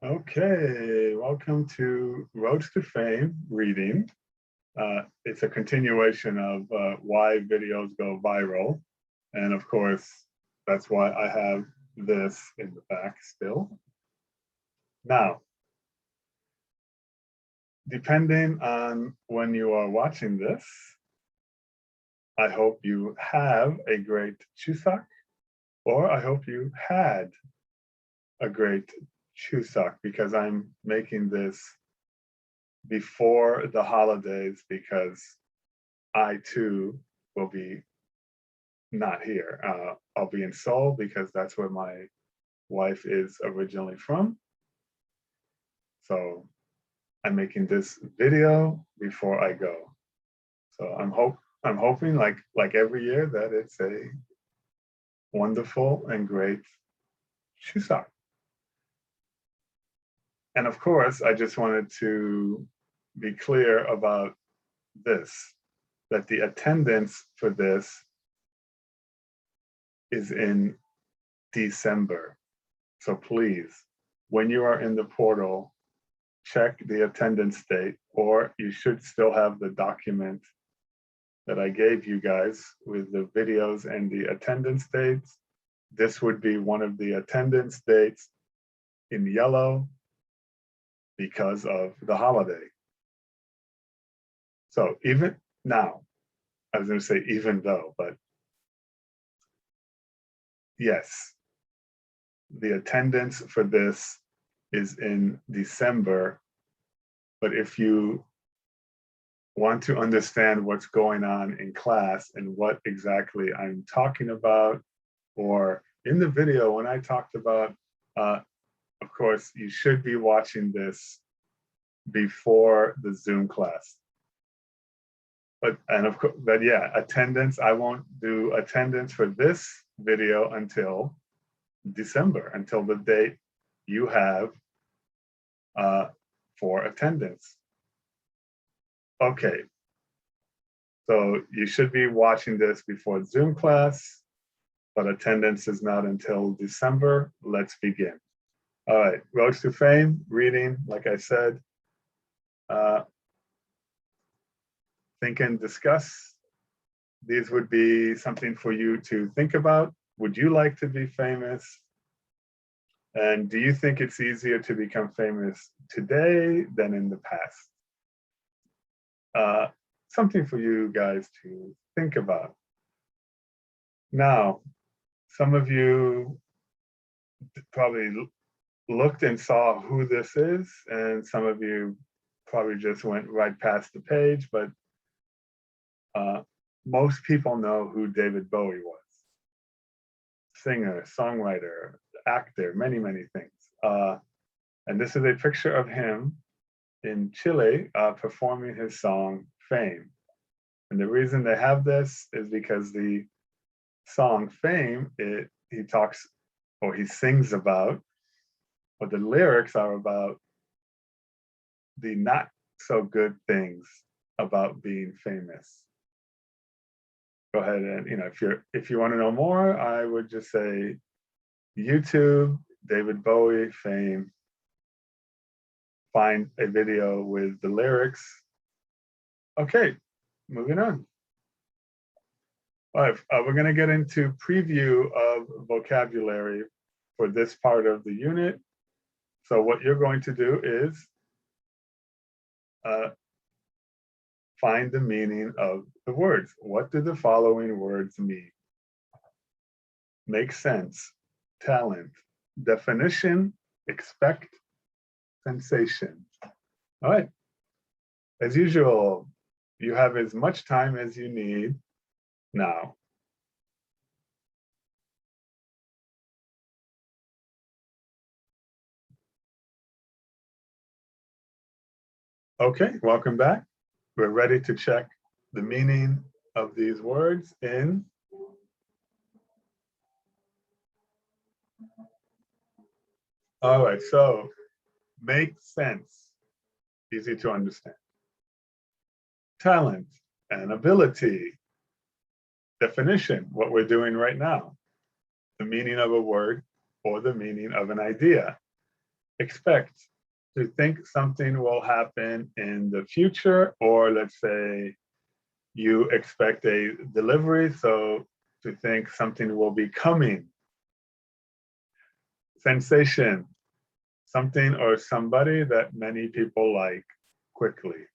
Okay, welcome to Roads to Fame reading. It's a continuation of why videos go viral. And of course, that's why I have this in the back still. Now, depending on when you are watching this, I hope you have a great Chuseok, or I hope you had a great Chuseok, because I'm making this before the holidays because I too will be not here. I'll be in Seoul because that's where my wife is originally from. So I'm making this video before I go. So I'm hoping like every year that it's a wonderful and great Chuseok. And of course, I just wanted to be clear about this, that the attendance for this is in December. So please, when you are in the portal, check the attendance date, or you should still have the document that I gave you guys with the videos and the attendance dates. This would be one of the attendance dates in yellow because of the holiday. So even now, I was going to say even though, but yes, the attendance for this is in December. But if you want to understand what's going on in class and what exactly I'm talking about, or in the video when I talked about, of course, you should be watching this before the Zoom class. But yeah, attendance, I won't do attendance for this video until December, until the date you have for attendance. Okay, so you should be watching this before Zoom class, but attendance is not until December. Let's begin. All right, Roads to Fame, reading, like I said. Think and discuss. These would be something for you to think about. Would you like to be famous? And do you think it's easier to become famous today than in the past? Something for you guys to think about. Now, some of you probably looked and saw who this is, and some of you probably just went right past the page, but most people know who David Bowie was. Singer, songwriter, actor, many, many things. And this is a picture of him in Chile performing his song Fame. And the reason they have this is because the song Fame, he talks, or he sings about, or the lyrics are about the not so good things about being famous. Go ahead and, if you want to know more, I would just say YouTube, David Bowie, Fame, find a video with the lyrics. Okay, moving on. All right, we're going to get into preview of vocabulary for this part of the unit. So what you're going to do is find the meaning of the words. What do the following words mean? Make sense, talent, definition, expect, sensation. All right. As usual, you have as much time as you need now. Okay, welcome back. We're ready to check the meaning of these words in all right, so make sense, easy to understand. Talent and ability. Definition, what we're doing right now. The meaning of a word or the meaning of an idea. expect, to think something will happen in the future, or let's say you expect a delivery, so to think something will be coming. Sensation, something or somebody that many people like quickly.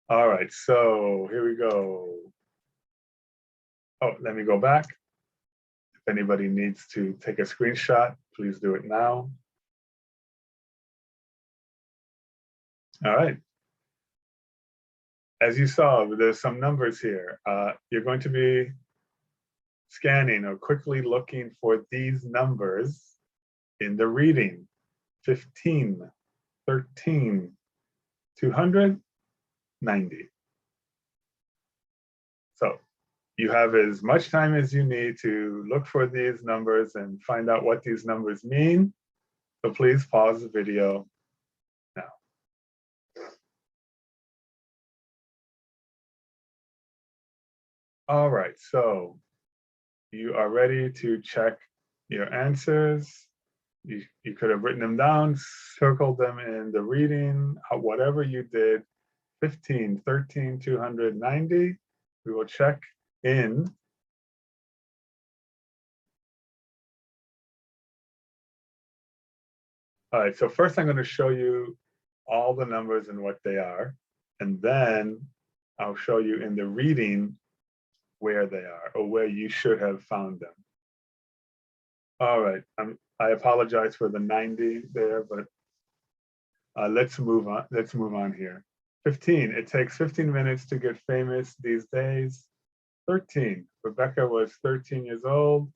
All right, so here we go. Oh, let me go back. If anybody needs to take a screenshot, please do it now. All right. As you saw, there's some numbers here. You're going to be scanning or quickly looking for these numbers in the reading. 15, 13, 290. So you have as much time as you need to look for these numbers and find out what these numbers mean. So please pause the video now. All right, so you are ready to check your answers. You could have written them down, circled them in the reading, whatever you did. 15, 13, 290. We will check in. All right, so first I'm going to show you all the numbers and what they are, and then I'll show you in the reading where they are or where you should have found them. All right, I apologize for the 90 there, but let's move on. Let's move on here. 15, it takes 15 minutes to get famous these days. 13, Rebecca was 13 years old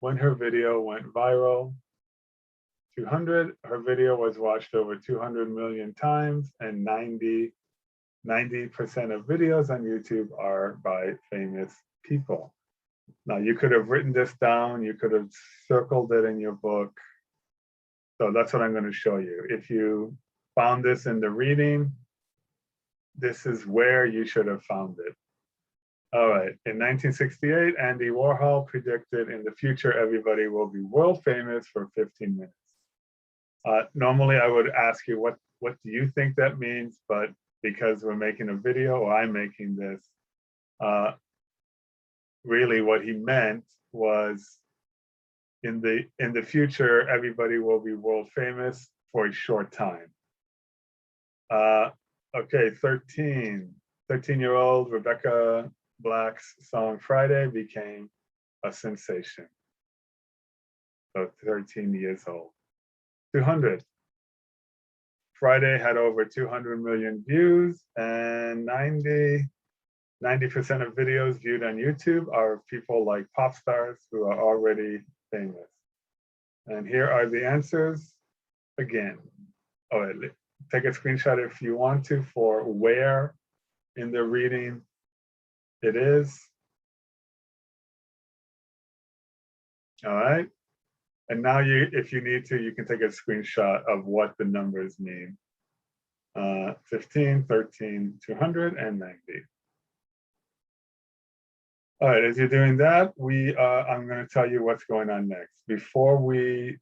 when her video went viral. 200, her video was watched over 200 million times, and 90% of videos on YouTube are by famous people. Now, you could have written this down, you could have circled it in your book. So that's what I'm going to show you. If you found this in the reading, this is where you should have found it. All right, in 1968, Andy Warhol predicted in the future everybody will be world famous for 15 minutes. Normally I would ask you, what do you think that means? But because we're making a video, or I'm making this, really what he meant was in the future, everybody will be world famous for a short time. Okay, 13-year-old Rebecca Black's song Friday became a sensation. So 13 years old. 200. Friday had over 200 million views, and 90% of videos viewed on YouTube are people like pop stars who are already famous. And here are the answers again. Oh, take a screenshot if you want to for where in the reading it is. All right. And now if you need to, you can take a screenshot of what the numbers mean. 15, 13, 290. All right, as you're doing that, I'm going to tell you what's going on next. Before we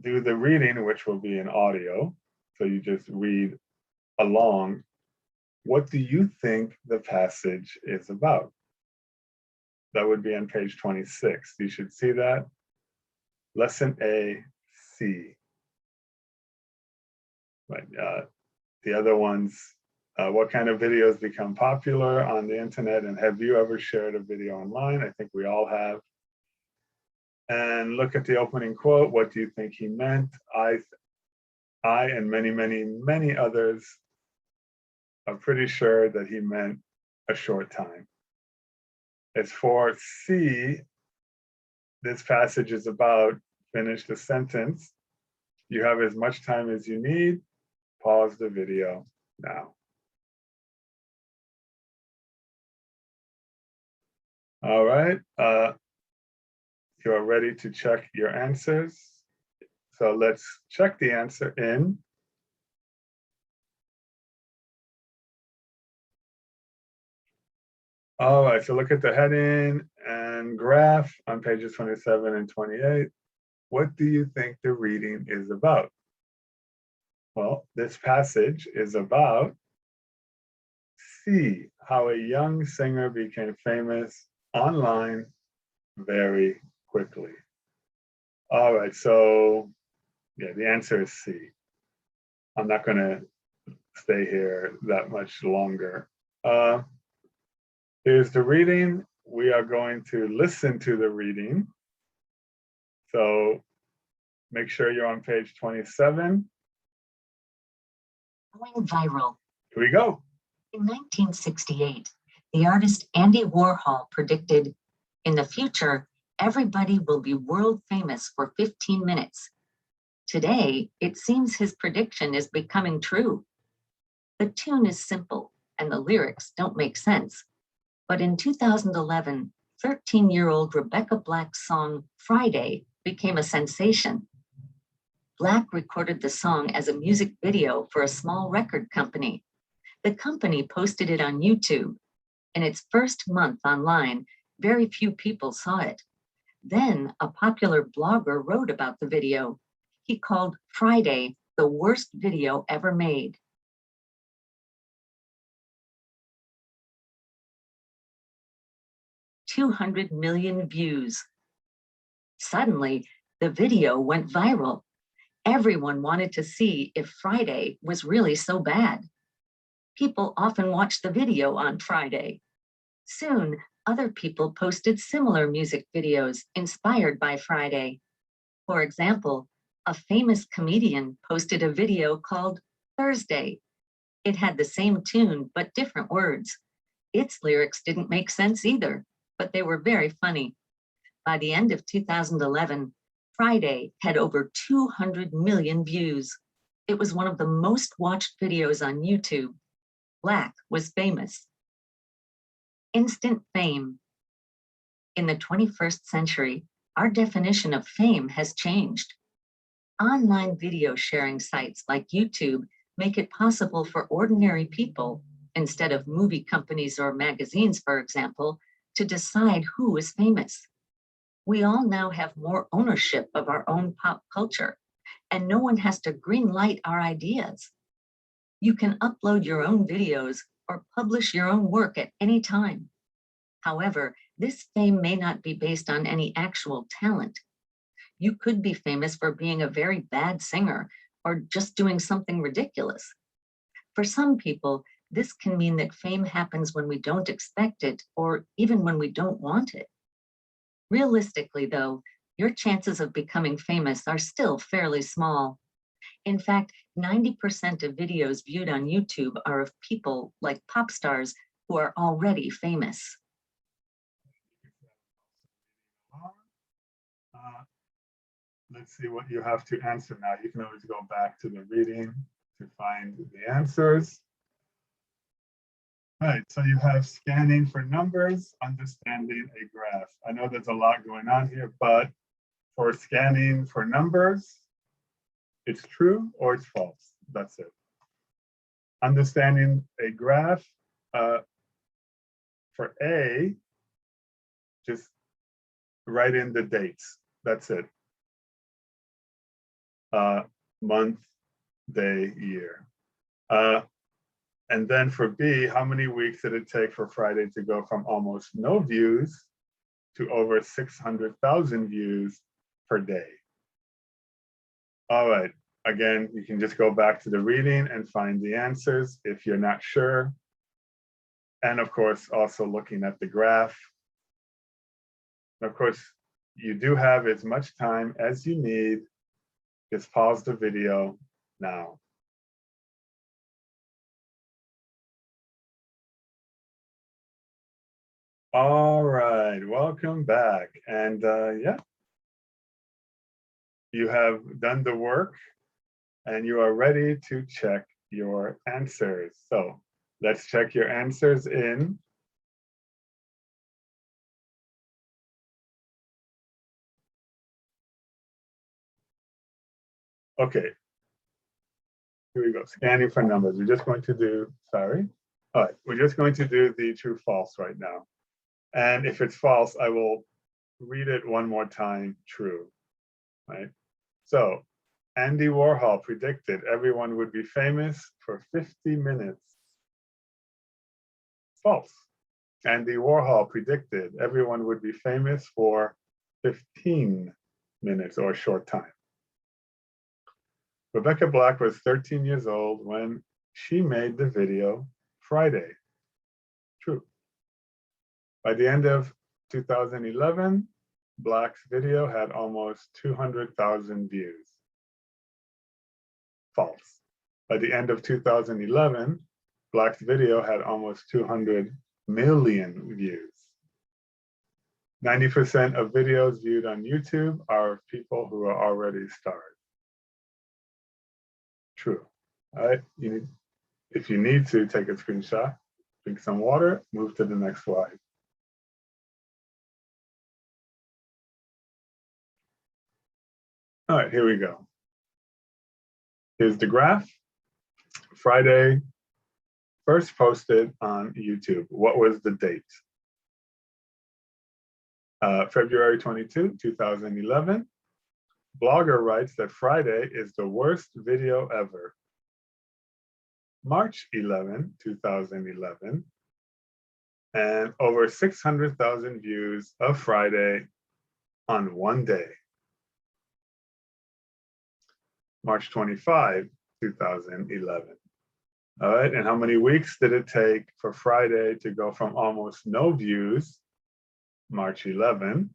do the reading, which will be in audio, so you just read along, what do you think the passage is about? That would be on page 26. You should see that. Lesson A, C. Right. The other ones, what kind of videos become popular on the internet, and have you ever shared a video online? I think we all have. And look at the opening quote. What do you think he meant? I and many, many, many others are pretty sure that he meant a short time. As for C, this passage is about, finish the sentence. You have as much time as you need. Pause the video now. All right, you're ready to check your answers. So let's check the answer in. All right, so look at the heading and graph on pages 27 and 28. what do you think the reading is about? Well, this passage is about C, how a young singer became famous online very quickly. All right, so yeah, the answer is C. I'm not going to stay here that much longer. Here's the reading. We are going to listen to the reading. So make sure you're on page 27. Going viral. Here we go. In 1968, the artist Andy Warhol predicted, in the future, everybody will be world famous for 15 minutes. Today, it seems his prediction is becoming true. The tune is simple and the lyrics don't make sense. But in 2011, 13-year-old Rebecca Black's song Friday became a sensation. Black recorded the song as a music video for a small record company. The company posted it on YouTube. In its first month online, very few people saw it. Then a popular blogger wrote about the video. He called Friday the worst video ever made. "200 million views. Suddenly, the video went viral. Everyone wanted to see if Friday was really so bad. People often watch the video on Friday. Soon, other people posted similar music videos inspired by Friday. For example, a famous comedian posted a video called Thursday. It had the same tune, but different words. Its lyrics didn't make sense either, but they were very funny. By the end of 2011, Friday had over 200 million views. It was one of the most watched videos on YouTube. Black was famous. Instant fame. In the 21st century, our definition of fame has changed. Online video sharing sites like YouTube make it possible for ordinary people, instead of movie companies or magazines, for example, to decide who is famous. We all now have more ownership of our own pop culture, and no one has to greenlight our ideas. You can upload your own videos or publish your own work at any time. However, this fame may not be based on any actual talent. You could be famous for being a very bad singer or just doing something ridiculous. For some people, this can mean that fame happens when we don't expect it or even when we don't want it. Realistically, though, your chances of becoming famous are still fairly small. In fact, 90% of videos viewed on YouTube are of people like pop stars who are already famous. Let's see what you have to answer now. You can always go back to the reading to find the answers. All right, so you have scanning for numbers, understanding a graph. I know there's a lot going on here, but for scanning for numbers, it's true or it's false. That's it. Understanding a graph, for A, just write in the dates. That's it. Month, day, year. And then for B, how many weeks did it take for Friday to go from almost no views to over 600,000 views per day? All right, again, you can just go back to the reading and find the answers if you're not sure. And of course, also looking at the graph. Of course, you do have as much time as you need. Just pause the video now. All right, welcome back. And yeah, you have done the work and you are ready to check your answers. So let's check your answers in. Okay, here we go, scanning for numbers. We're just going to do, sorry. All right, we're just going to do the true false right now. And if it's false, I will read it one more time, true. right? So Andy Warhol predicted everyone would be famous for 50 minutes. False. Andy Warhol predicted everyone would be famous for 15 minutes or a short time. Rebecca Black was 13 years old when she made the video Friday. True. By the end of 2011, Black's video had almost 200,000 views. False. By the end of 2011, Black's video had almost 200 million views. 90% of videos viewed on YouTube are of people who are already stars. True. All right. If you need to take a screenshot, drink some water, move to the next slide. All right, here we go. Here's the graph. Friday, first posted on YouTube. What was the date? February 22, 2011. Blogger writes that Friday is the worst video ever. March 11, 2011. And over 600,000 views of Friday on one day. March 25, 2011. All right, and how many weeks did it take for Friday to go from almost no views, March 11,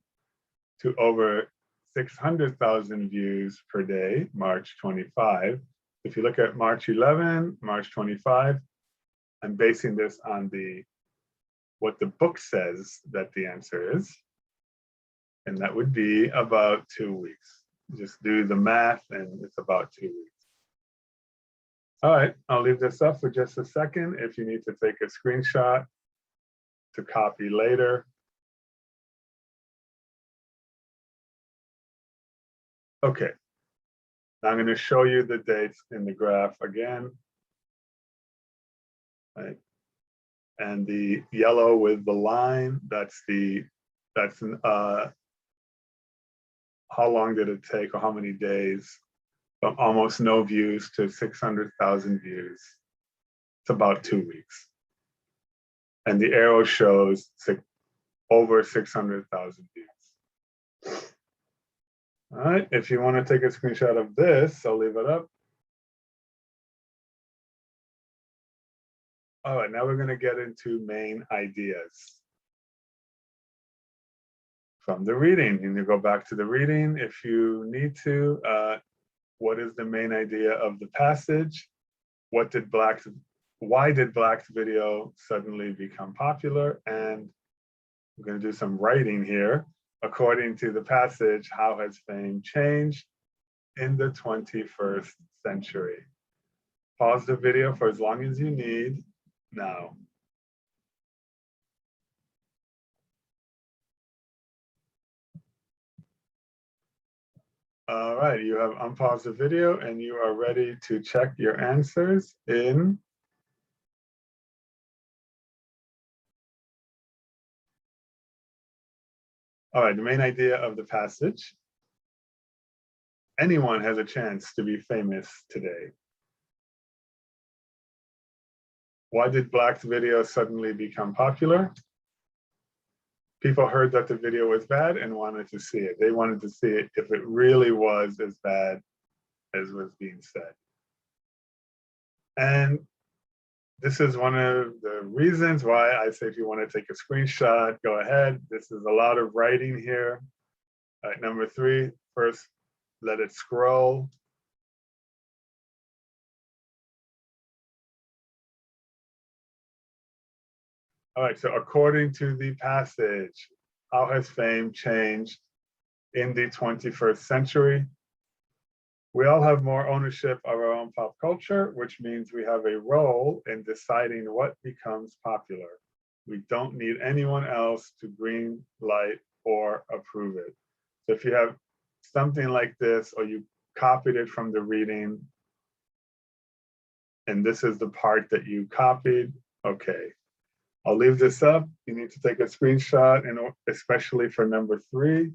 to over 600,000 views per day, March 25? If you look at March 11, March 25, I'm basing this on what the book says that the answer is, and that would be about 2 weeks. Just do the math and it's about 2 weeks. All right, I'll leave this up for just a second if you need to take a screenshot to copy later. Okay, now I'm going to show you the dates in the graph again. Right. And the yellow with the line, that's how long did it take or how many days from almost no views to 600,000 views? It's about 2 weeks. And the arrow shows over 600,000 views. All right, if you want to take a screenshot of this, I'll leave it up. All right, now we're going to get into main ideas from the reading. You can go back to the reading if you need to. What is the main idea of the passage? Why did Black's video suddenly become popular? And we're going to do some writing here. According to the passage, how has fame changed in the 21st century? Pause the video for as long as you need now. All right, you have unpaused the video and you are ready to check your answers in all right, the main idea of the passage. Anyone has a chance to be famous today. Why did Black's video suddenly become popular? People heard that the video was bad and wanted to see it. They wanted to see it if it really was as bad as was being said. And this is one of the reasons why I say if you want to take a screenshot, go ahead. This is a lot of writing here. All right, number 3, first, let it scroll. All right, so according to the passage, how has fame changed in the 21st century? We all have more ownership of our own pop culture, which means we have a role in deciding what becomes popular. We don't need anyone else to green light or approve it. So if you have something like this, or you copied it from the reading, and this is the part that you copied, okay. I'll leave this up. You need to take a screenshot, and especially for number 3,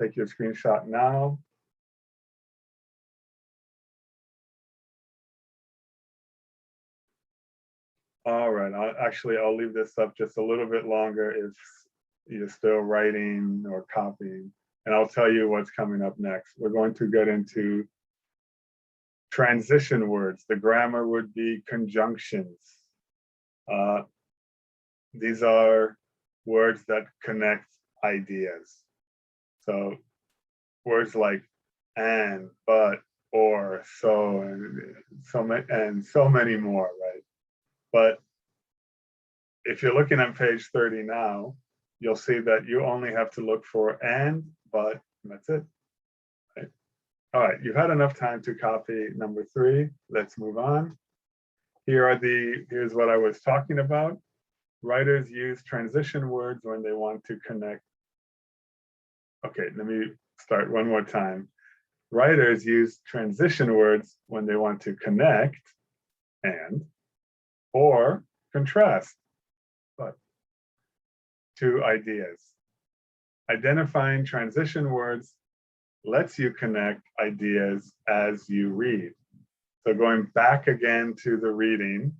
take your screenshot now. All right, I'll leave this up just a little bit longer if you're still writing or copying, and I'll tell you what's coming up next. We're going to get into transition words. The grammar would be conjunctions. These are words that connect ideas. So words like and, but, or, so, and so many more, right? But if you're looking at page 30 now, you'll see that you only have to look for and, but, and that's it. Right? All right, you've had enough time to copy number 3. Let's move on. Here's what I was talking about. Writers use transition words when they want to connect. Okay, let me start one more time. Writers use transition words when they want to connect and, or contrast, but, two ideas. Identifying transition words lets you connect ideas as you read. So going back again to the reading,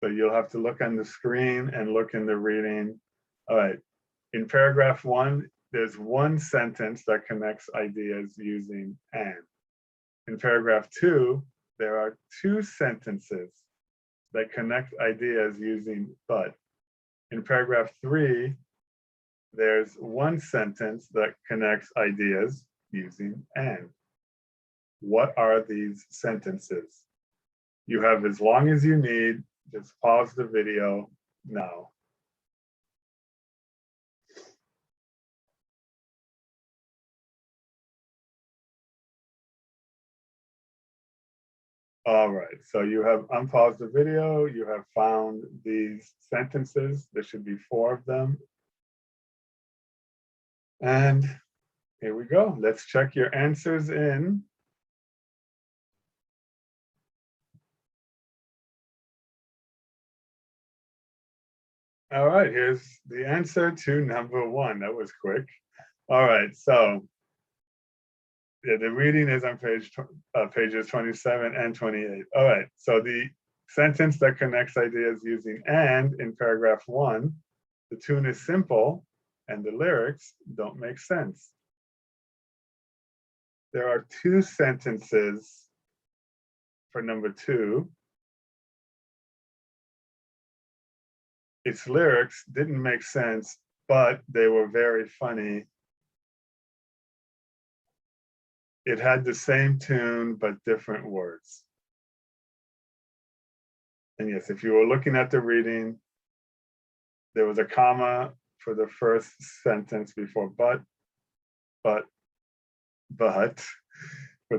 so you'll have to look on the screen and look in the reading. All right, in paragraph 1, there's one sentence that connects ideas using and. In paragraph 2, there are 2 sentences that connect ideas using but. In paragraph 3, there's one sentence that connects ideas using and. What are these sentences? You have as long as you need. Just pause the video now. All right, so you have unpaused the video, you have found these sentences. There should be 4 of them. And here we go. Let's check your answers in. All right, here's the answer to number 1. That was quick. All right, so yeah, the reading is on pages 27 and 28. All right, so the sentence that connects ideas using and in paragraph 1, the tune is simple and the lyrics don't make sense. There are 2 sentences for number 2. Its lyrics didn't make sense, but they were very funny. It had the same tune, but different words. And yes, if you were looking at the reading, there was a comma for the first sentence before but. For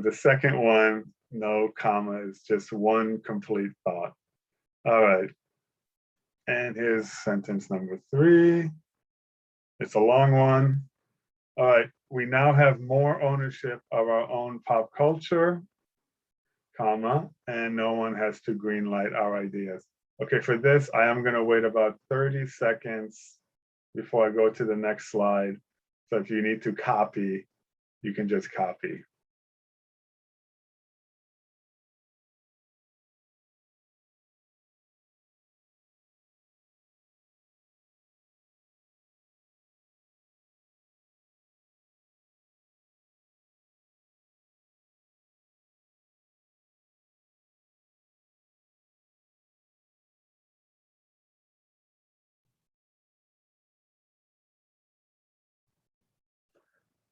the second one, no comma, it's just one complete thought. All right. And here's sentence number 3. It's a long one. All right, we now have more ownership of our own pop culture, comma, and no one has to greenlight our ideas. Okay, for this, I am gonna wait about 30 seconds before I go to the next slide. So if you need to copy, you can just copy.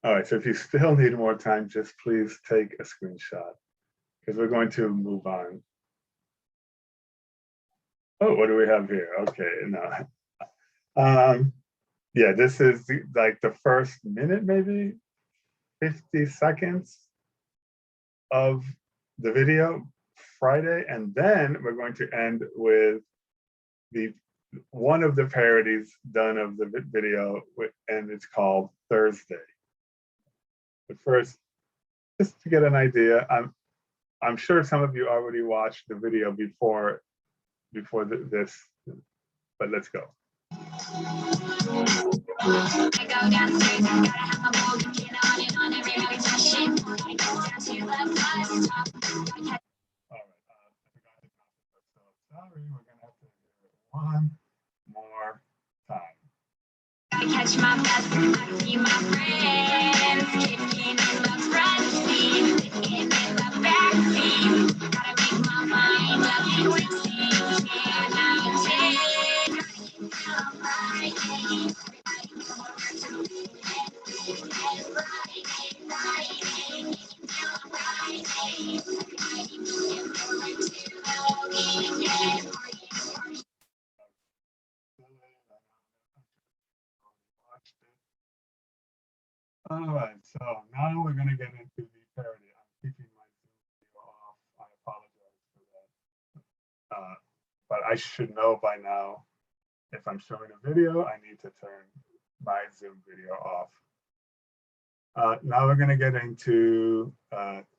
All right, so if you still need more time, just please take a screenshot because we're going to move on. Oh, what do we have here? Okay, no. Yeah, this is like the first minute, maybe 50 seconds of the video, Friday, and then we're going to end with one of the parodies done of the video, and it's called Thursday. But first, just to get an idea, I'm sure some of you already watched the video before this, but let's go. Sorry, we're gonna have one more time. I catch my bus, I see my friends kicking in the front seat, kicking in the back seat. Gotta make my mind up quick, and I'm All right, so now we're going to get into the parody. I'm keeping my video off. I apologize for that. But I should know by now, if I'm showing a video, I need to turn my Zoom video off. Now we're going to get into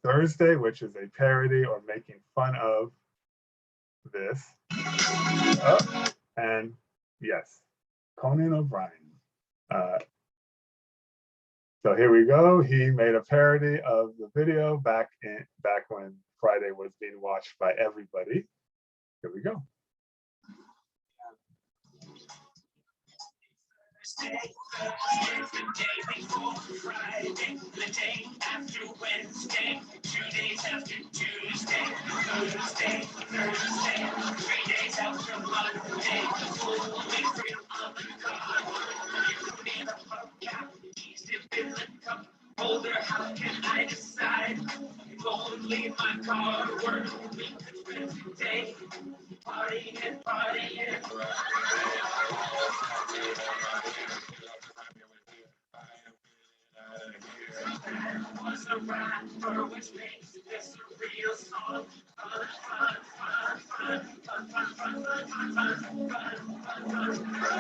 Thursday, which is a parody or making fun of this. Oh, and yes, Conan O'Brien. So here we go. He made a parody of the video back when Friday was being watched by everybody. Here we go. Thursday, the day before Friday, the day after Wednesday, 2 days after Tuesday, Thursday, 3 days after Monday, full week free on the car. You don't need a hubcap, keys to fill the cup holder. How can I decide? If only my car worked, we could spend today partying and partying. Was a rapper, which makes this a real song. Fun, fun, fun, fun, fun, fun, fun, fun, fun, fun, fun, fun,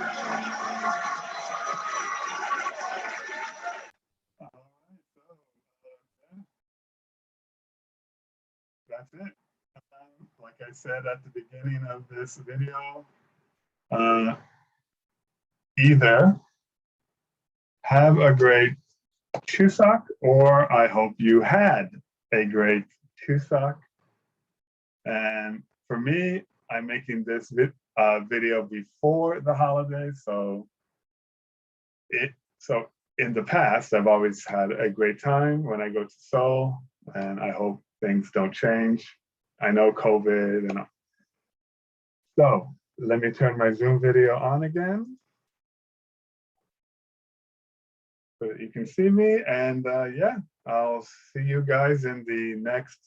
That's it. Like I said at the beginning of this video, either have a great Chuseok, or I hope you had a great Chuseok. And for me, I'm making this video before the holidays, so in the past, I've always had a great time when I go to Seoul, and I hope things don't change. I know COVID and so let me turn my Zoom video on again, so that you can see me. And yeah, I'll see you guys in the next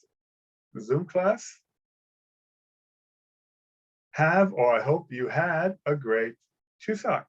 Zoom class. Have, or I hope you had, a great Chuseok.